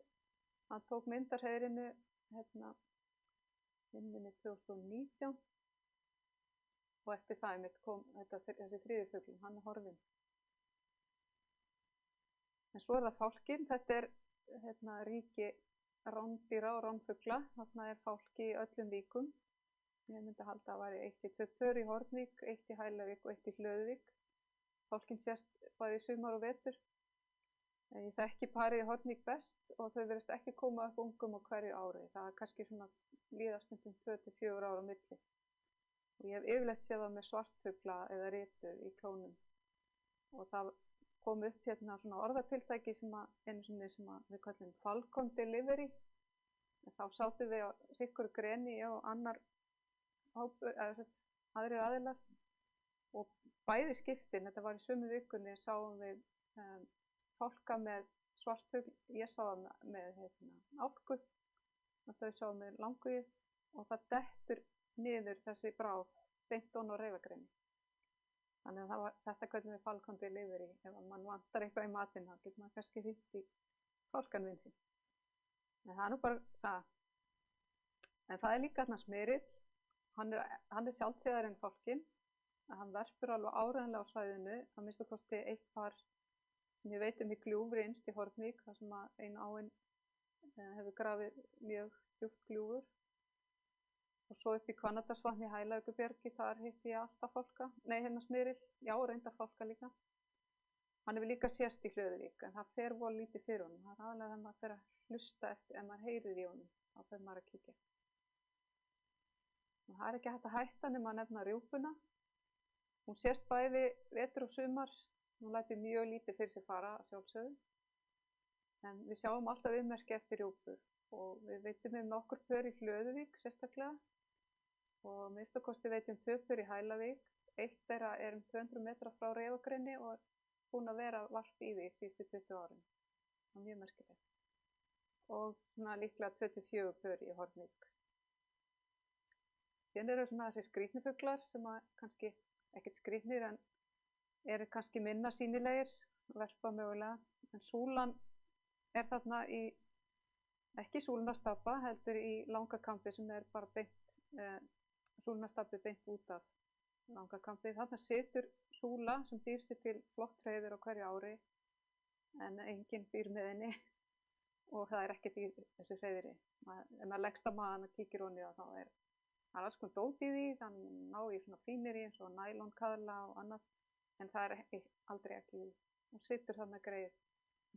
hann tók myndarhreiðrinu minni 2019 og eftir það kom þessi 3. fuglinn, hann er horfinn. En svo er það fálkinn, þetta er ríki rándýra og ránfugla, þarna er fálki í öllum víkum. Ég myndi halda að það væri 1 til 2 pör í Hornvík, 1 í Hælavík og 1 í Hlöðuvík. Fálkinn sést bæði sumar og vetur. Ég þekki parið í Hornvík best og þau virðast ekki koma upp ungum á hverju ári. Það er kannski svona líðast 2 til 4 ára á milli. Og ég hef yfirleitt séð það með svartfugla eða ritu í klónum. Og það kom upp svona orðatiltæki sem við kallum Falcon Delivery. Þá sátum við á sikkur greni og annar aðrir aðilar og bæði skiptin, þetta var í sömu vikunni, sáum við fálka með svartfugl, ég sá það með álku og þau sáum með langugi og það dettur niður þessi bráð beint ofan á reyfagreni. Þannig að þetta köllum við Falcon Delivery. Ef mann vantar eitthvað í matinn, þá getur maður kannski hringt í fálkanvin sinn. En það er nú bara það. En það er líka þarna smyrill. Hann er sjaldséðari en fálkinn. Hann verpur alveg áreiðanlega á svæðinu. Að minnsta kosti 1 par sem ég veit í gljúfri innst í Hornvík, þar sem ein áin hefur grafið mjög djúpt gljúfur. Og svo upp í Hvannadalsvatni í Hælaugubjörgi, þar hitti ég alltaf fálka, nei hérna Smyril, já reyndar fálka líka. Hann hefur líka sést í Hlöðuvík, en það fer voða lítið fyrir honum. Það er aðalega þegar maður fer að hlusta eftir, ef maður heyrir í honum, þá fer maður að kíkja. Og það er ekki hægt að hætta nema að nefna rjúpuna. Hún sést bæði vetur og sumar, hún lætur mjög lítið fyrir sig fara að sjálfsögðu. En við sjáum alltaf ummerki eftir rjúpur og við veitum nokkur pör í Hlöðuvík sérstaklega. Og minnsta kosti veitum 2 pör í Hælavík. Eitt þeirra er 200 metra frá Refagrenni og er búin að vera varp í því síðustu 20 árin. Það er mjög merkilegt. Og svona líklega 24 pör í Hornvík. Síðan eru svona þessi skrýtnifuglar sem að kannski ekkert skrýtnir en eru kannski minna sýnilegir, verpa mögulega. En súlan er þarna í, ekki súlnastapa, heldur í Langakambi sem er bara beint, súlnastapi beint út af Langakambi. Þarna situr súla sem býr sér til flott hreiður á hverju ári en enginn býr með henni og það er ekkert í þessu hreiðri. Ef maður leggst að maðan og kíkir ofan í það þá er alls konar dót í því, þannig ná í svona fínir í eins og nælonkaðla og annað en það er aldrei ekki í því. Hún situr þarna greið.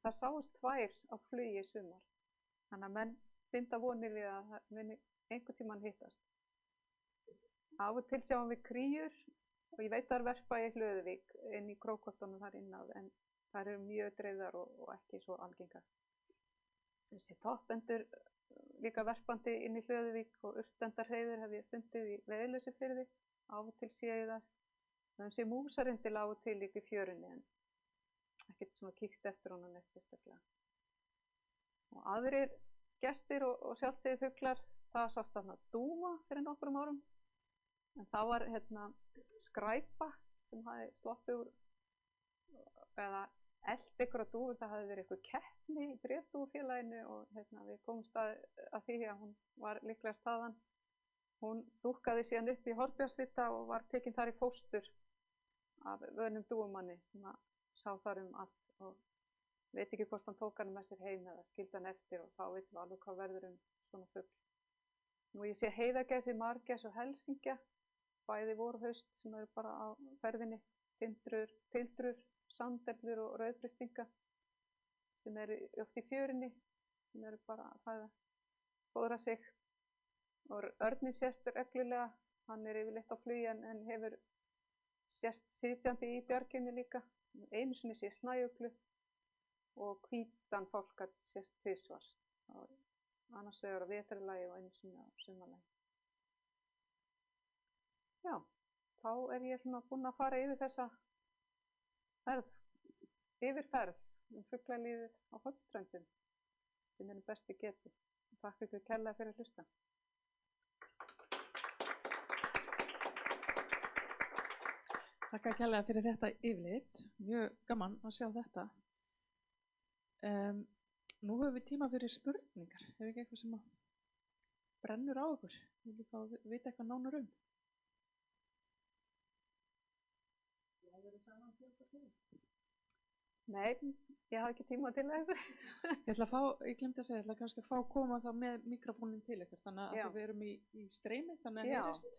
Það sáust 2 á flugi í sumar. Þannig að menn binda vonir við að það muni einhvern tímann hittast. Af og til sjáum við kríur og ég veit að það er verpa í Hlöðuvík inn í Krókholtunum þar inn af en það eru mjög dreifðar og ekki svo algengar. Þessi toppendur líka verpandi inn í Hlöðuvík og urtendarhreiður hef ég fundið í Veiðileysufirði. Af og til sé ég það. Það sé músarindil af og til líka í fjörunni en ekkert svona kíkt eftir honum neitt sérstaklega. Og aðrir gestir og sjálfsögðu fuglar, það sást þarna dúfa fyrir nokkrum árum. En það var skræpa sem hafði sloppið úr eða elt einhverja dúfur, það hafði verið einhver keppni í bréfdúfufélaginu og við komumst að því að hún var líklegast þaðan. Hún dúkkaði síðan upp í Hornbjargsvita og var tekin þar í fóstur af vönum dúfumanni sem sá þar allt og veit ekki hvort hann tók hann með sér heim eða skildi hann eftir og þá veitum við alveg hvað verður svona fugl. Og ég sé heiðagæsi, margæs og helsingja, bæði vor og haust sem eru bara á ferðinni, tildrur, sandellur og rauðfristinga sem eru oft í fjörunni, sem eru bara að fóðra sig. Og örninn sést reglulega, hann er yfirleitt á flugi en hefur sést sitjandi í bjarginu líka. Einu sinni sé snæuglu og hvítan fálkat sést 2 annars vegar á vetrarlagi og einu sinni á sumarlagi. Já, þá er ég svona búin að fara yfir þessa yfirferð fuglalífið á Hornströndum sem er besti geti. Takk ykkur kærlega fyrir að hlusta. Takk kærlega fyrir þetta yfirlit, mjög gaman að sjá þetta. Nú höfum við tíma fyrir spurningar, er ekki eitthvað sem brennur á ykkur? Vil ég fá að vita eitthvað nánar um? Nei, ég hafði ekki tíma til þessu. Ég glemdi að segja, ég ætla kannski að fá að koma þá með mikrofónin til ykkur, þannig að við erum í streymi, þannig að heyrist.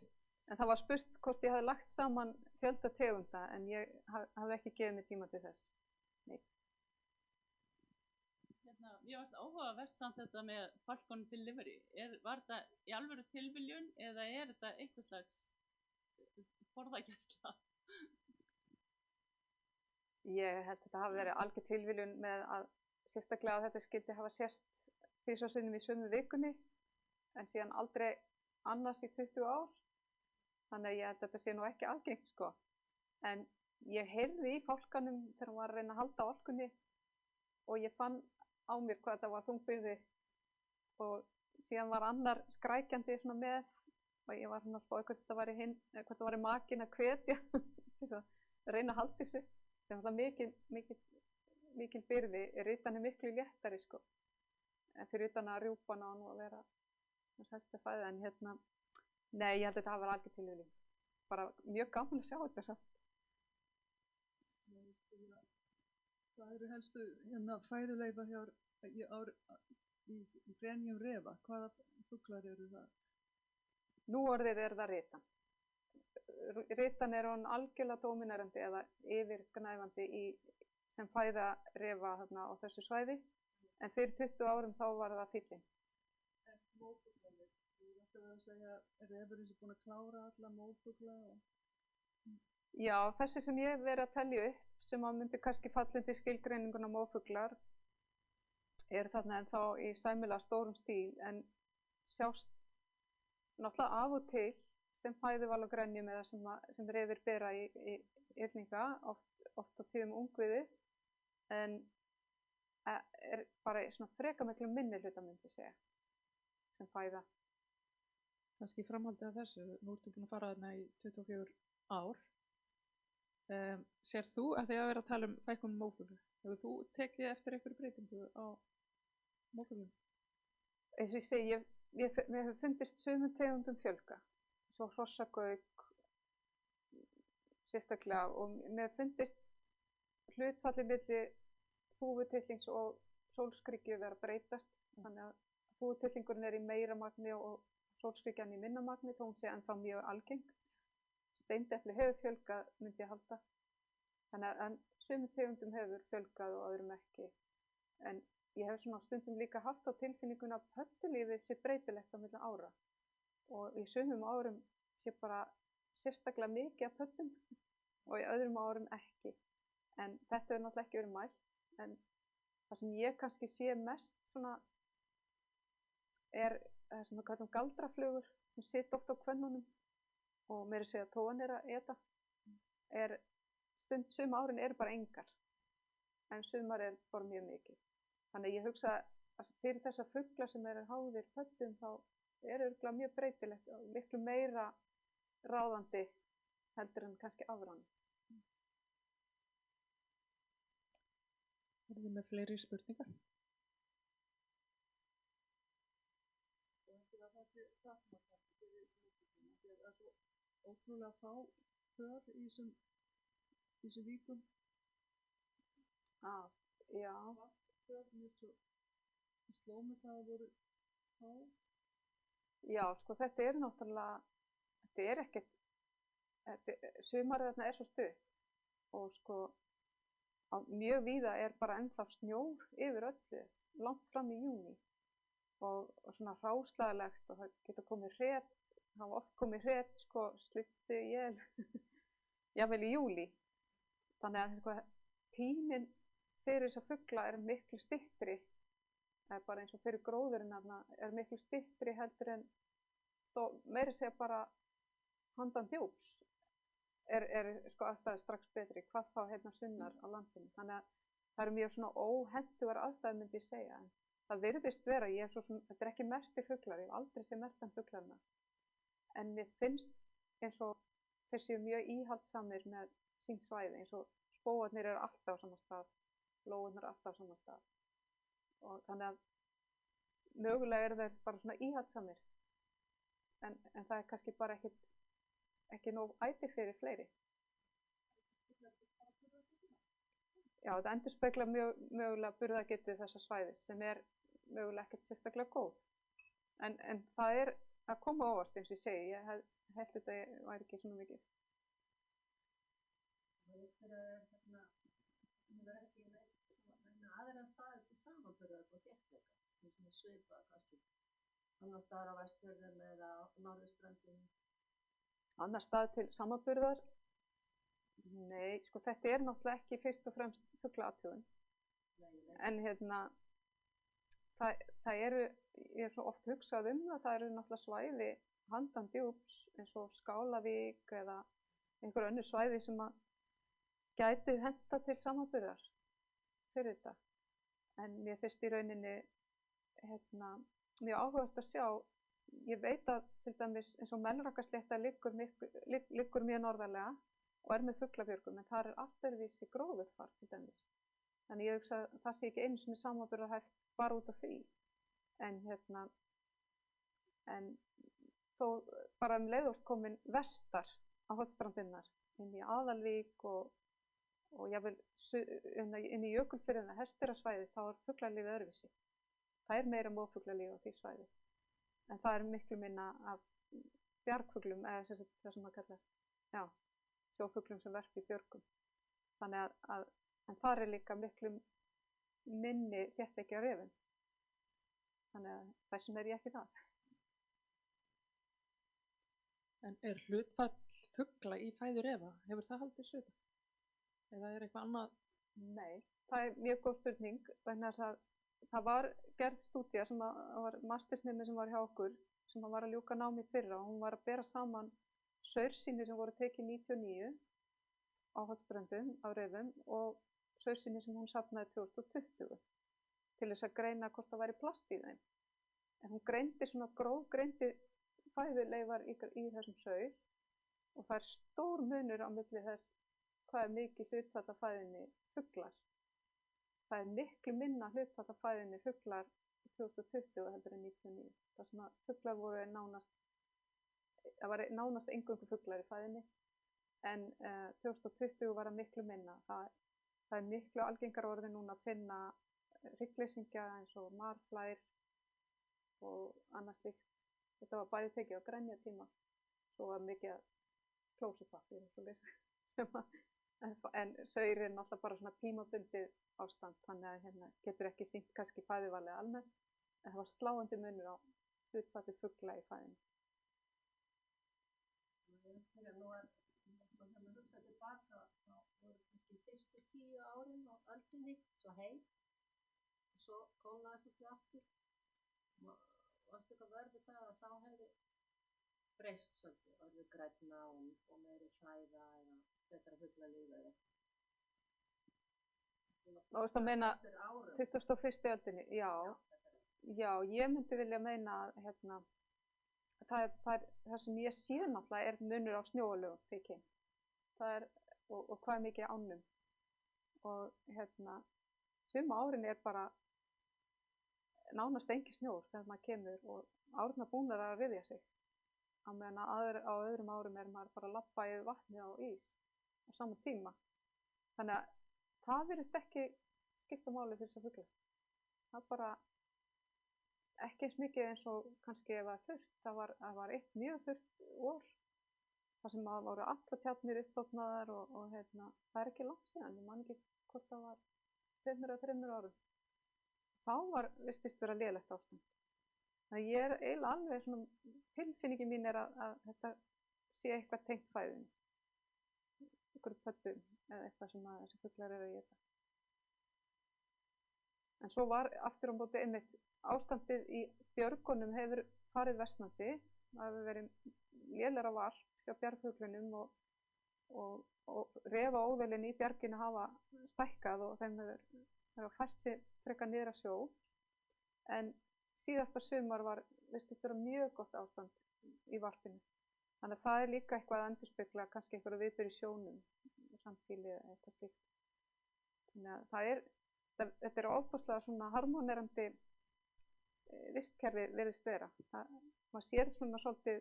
En það var spurt hvort ég hafði lagt saman fjölda tegunda en ég hafði ekki gefið mig tíma til þess. Nei. Ég varst áhugavert samt þetta með Falcon Delivery. Var þetta í alvöru tilviljun eða er þetta einhvers slags forðagæsla? Ég held að þetta hafi verið algjör tilviljun með að sérstaklega að þetta skyldi hafa sést 3 sinnum í sömu vikunni en síðan aldrei annars í 20 ár. Þannig að ég held að þetta sé nú ekki algengt sko. En ég heyrði í fálkanum þegar hann var að reyna að halda orkunni og ég fann á mér hvað þetta var þungbyrði og síðan var annar skrækjandi svona með og ég var svona að spá hvort þetta var í makinn að hvetja þess að reyna að halda þessu. Þegar það mikil byrði ritan miklu léttari sko. En fyrir utan að rjúpan á nú að vera helsta fæða en nei, ég held að þetta hafi verið algjör tilviljun. Bara mjög gaman að sjá þetta samt. Hvað eru helstu fæðuleifar í grenjum refa? Hvaða fuglar eru það? Núorðið er það ritan. Ritan er hún algjörlega dóminerandi eða yfirgnæfandi sem fæða refa þarna á þessu svæði, en fyrir 20 árum þá var það fíllinn. En mófuglarnir, þú ætti að segja, er refurinn sem búin að klára alla mófugla? Já, þessi sem ég hef verið að telja upp, sem að myndi kannski falla undir skilgreininguna mófuglar, er þarna ennþá í sæmilega stórum stíl, en sjást náttúrulega af og til sem fæðuval á grenjum eða sem refir bera í yllinga, oft á tíðum ungviði, en er bara í svona freka miklu minni hluta myndi segja, sem fæða. Kannski framhaldið af þessu, nú ertu búin að fara þarna í 24 ár. Sér þú, að því að vera að tala fækkun mófugla, hefur þú tekið eftir einhverju breytingu á mófuglum? Eins og ég segi, mér hefur fundist sumum tegundum fjölga, svo hrossagauk sérstaklega, og mér fundist hlutfalli milli þúfutittlings og sólskryggju vera að breytast, þannig að þúfutittlingurinn er í meira magni og sólskryggjan í minna magni, þó hún sé ennþá mjög algeng. Steindepli hefur fjölgað, myndi ég halda, þannig að sumum tegundum hefur fjölgað og öðrum ekki, en ég hef svona stundum líka haft á tilfinninguna að pöttulífið sé breytilegt á milli ára, og í sumum árum sé bara sérstaklega mikið af pöttum og í öðrum árum ekki, en þetta er náttúrulega ekki verið mælt, en það sem ég kannski sé mest svona er það sem við kallum galdraflugur, sem sita oft á kvönnunum og meira að segja tóan er að eta, sum árin eru bara engar, en sumar er bara mjög mikið. Þannig ég hugsa að fyrir þessa fugla sem eru háðir pöttum þá er örugglega mjög breytilegt og miklu meira ráðandi heldur en kannski afrán. Erum við með fleiri spurningar? Það er ekki takmarkandi fyrir mófuglum, það er svo ótrúlega fá pör í þessum víkum. Já. Pör, mér svo sló mig hvað það voru fá. Já, sko þetta er náttúrulega, þetta er ekkert, sumarið þarna er svo stutt og sko mjög víða er bara ennþá snjór yfir öllu, langt fram í júní og svona hráslagalegt og það getur komið hret, það hafa oft komið hret, sko slittu él, jafnvel í júlí. Þannig að sko tíminn fyrir þessa fugla er miklu styttri, bara eins og fyrir gróðurinn þarna er miklu styttri heldur en meira segja bara handan djúps er sko aðstæður strax betri, hvað þá hérna sunnar á landinu. Þannig að það eru mjög svona óhentugar aðstæður myndi ég segja, en það virðist vera, þetta er ekki merktir fuglar, ég hef aldrei séð merktan fuglarna, en mér finnst eins og þeir séu mjög íhaldssamir með sín svæði, eins og spóarnir eru alltaf á sama stað, lóurnar eru alltaf á sama stað, og þannig að mögulega eru þeir bara svona íhaldssamir, en það er kannski bara ekki nóg æti fyrir fleiri. Já, þetta endurspeglar mögulega burðargetu þessa svæðis sem er mögulega ekkert sérstaklega góð. En það er að koma á óvart eins og ég segi, ég held þetta væri ekki svona mikið. Það er ekki með aðra staði til samanburðar og þéttleika, svona svipað kannski, annar staðar á Vestfjörðum eða á norðurströndinni. Annar stað til samanburðar? Nei, sko þetta er náttúrulega ekki fyrst og fremst fuglaathugun. En það eru, ég hef svo oft hugsað það eru náttúrulega svæði handan djúps eins og Skálavík eða einhver önnur svæði sem að gætu henta til samanburðar fyrir þetta. En mér finnst í rauninni mjög áhugavert að sjá. Ég veit að til dæmis eins og Melrakkaslétta liggur mjög norðarlega og er með fuglabjörgum, en þar er allt öðruvísi gróðurfar til dæmis. Þannig ég hugsa að það sé ekki einu sinni samanburðarhæft bara út af því. En þó bara leið komin vestar á Hornstrandinnar, inn í Aðalvík og jafnvel inn í Jökulfjörðina, Hesteyrarsvæði, þá er fuglalífið öðruvísi. Það er meira mófuglalíf á því svæði. En það er miklu minna af bjargfuglum, eða það sem maður kallar, já, sjófuglum sem verpa í björgum. Þannig en þar líka miklu minni þéttleiki á refum. Þannig að þessum ég ekki það. En hlutfall fugla í fæðu refa, hefur það haldið svipað? Eða eitthvað annað? Nei, það mjög góð spurning, vegna þess að það var gerð stúdía sem var mastersnemi sem var hjá okkur, sem var að ljúka námi í fyrra, og hún var að bera saman saursýni sem voru tekið 99 á Hornströndum af refum og saursýni sem hún safnaði 2020 til þess að greina hvort það væri plast í þeim. En hún greindi grófgreindi fæðuleifar í þessum saur og það stór munur á milli þess hvað mikið hlutfall af fæðunni fuglar. Það miklu minna hlutfall af fæðunni fuglar 2020 heldur en 99. Það sem að fuglar voru það var nánast eingöngu fuglar í fæðunni, en 2020 var það miklu minna. Það miklu algengar orðið núna að finna hryggleysingja eins og marflær og annað slíkt. Þetta var bæði tekið á grenjatíma, svo var mikið klósettpappír og svoleiðis. En saur náttúrulega bara svona tímabundið ástand, þannig að getur ekki sýnt kannski fæðuvalið almennt, en það var sláandi munur á hlutfalli fugla í fæðunni. Þegar maður hugsa tilbaka, þá voru kannski fyrstu 10 árin á öldinni, svo heim, og svo kólnaði svolítið aftur. Varstu eitthvað vörð það að þá hefði breyst svolítið, orðið grænna og meiri hræða eða betra fuglalíf eða? Þú veist að meina 21. öldinni? Já, ég myndi vilja meina að það sem ég sé náttúrulega munur á snjóalögum þykir. Og hvað mikið ánum. Og suma árin bara nánast engin snjór þegar maður kemur og árnar búnar að ryðja sig. Á meðan á öðrum árum maður bara að labba yfir vatni á ís á sama tíma. Þannig að það virðist ekki skipta máli fyrir þessa fugla. Það bara ekki eins mikið eins og kannski ef það þurft. Það var eitt mjög þurft vor, þar sem voru allar tjarnir uppdofnaðar og það ekki langt síðan. Ég man ekki hvort það var 2 eða 3 árum. Þá virtist vera lélegt ástand. Þannig að ég eiginlega alveg svona, tilfinningin mín að þetta sé eitthvað tengt fæðunni. Einhverjum pöddum eða eitthvað sem þessi fuglar að éta. En svo var aftur á móti einmitt ástandið í björgunum hefur farið versnandi. Það hefur verið lélegra varp hjá bjargfuglunum og refaóðölin í bjarginu hafa stækkað og þeim hefur fært sig frekar niður að sjó. En síðasta sumar virtist vera mjög gott ástand í varpinu. Þannig að það líka eitthvað að endurspegla kannski einhverju viðburði í sjónum, samtíli eða eitthvað slíkt. Þannig að þetta ofboðslega svona harmonerandi vistkerfi virðist vera. Maður sér svona svolítið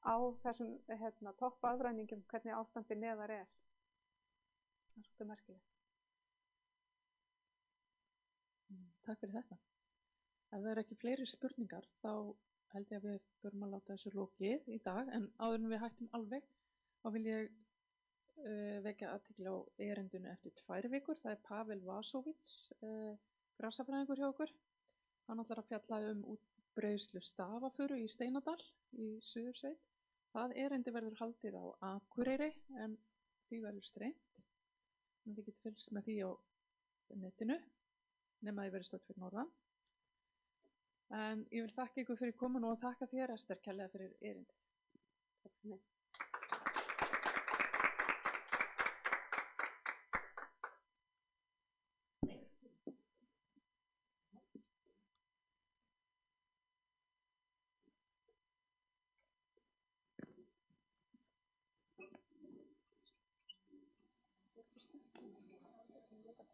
á þessum toppafræningum hvernig ástandið neðar er. Það svolítið merkilegt. Takk fyrir þetta. Ef það ekki fleiri spurningar, þá held ég að við börum að láta þessu lokið í dag, en áður en við hættum alveg, þá vil ég vekja athygli á erindinu eftir 2 vikur. Það er Pavel Vasovic, grasafræðingur hjá okkur. Hann ætlar að fjalla útbreiðslu stafafuru í Steinadal í Suðursveit. Það erindi verður haldið á Akureyri, en því verður streymt. Þið getið fylgst með því á netinu, nema því verður stödd fyrir norðan. En ég vil þakka ykkur fyrir komuna og þakka þér, Ester, kærlega fyrir erindið. Takk fyrir mig.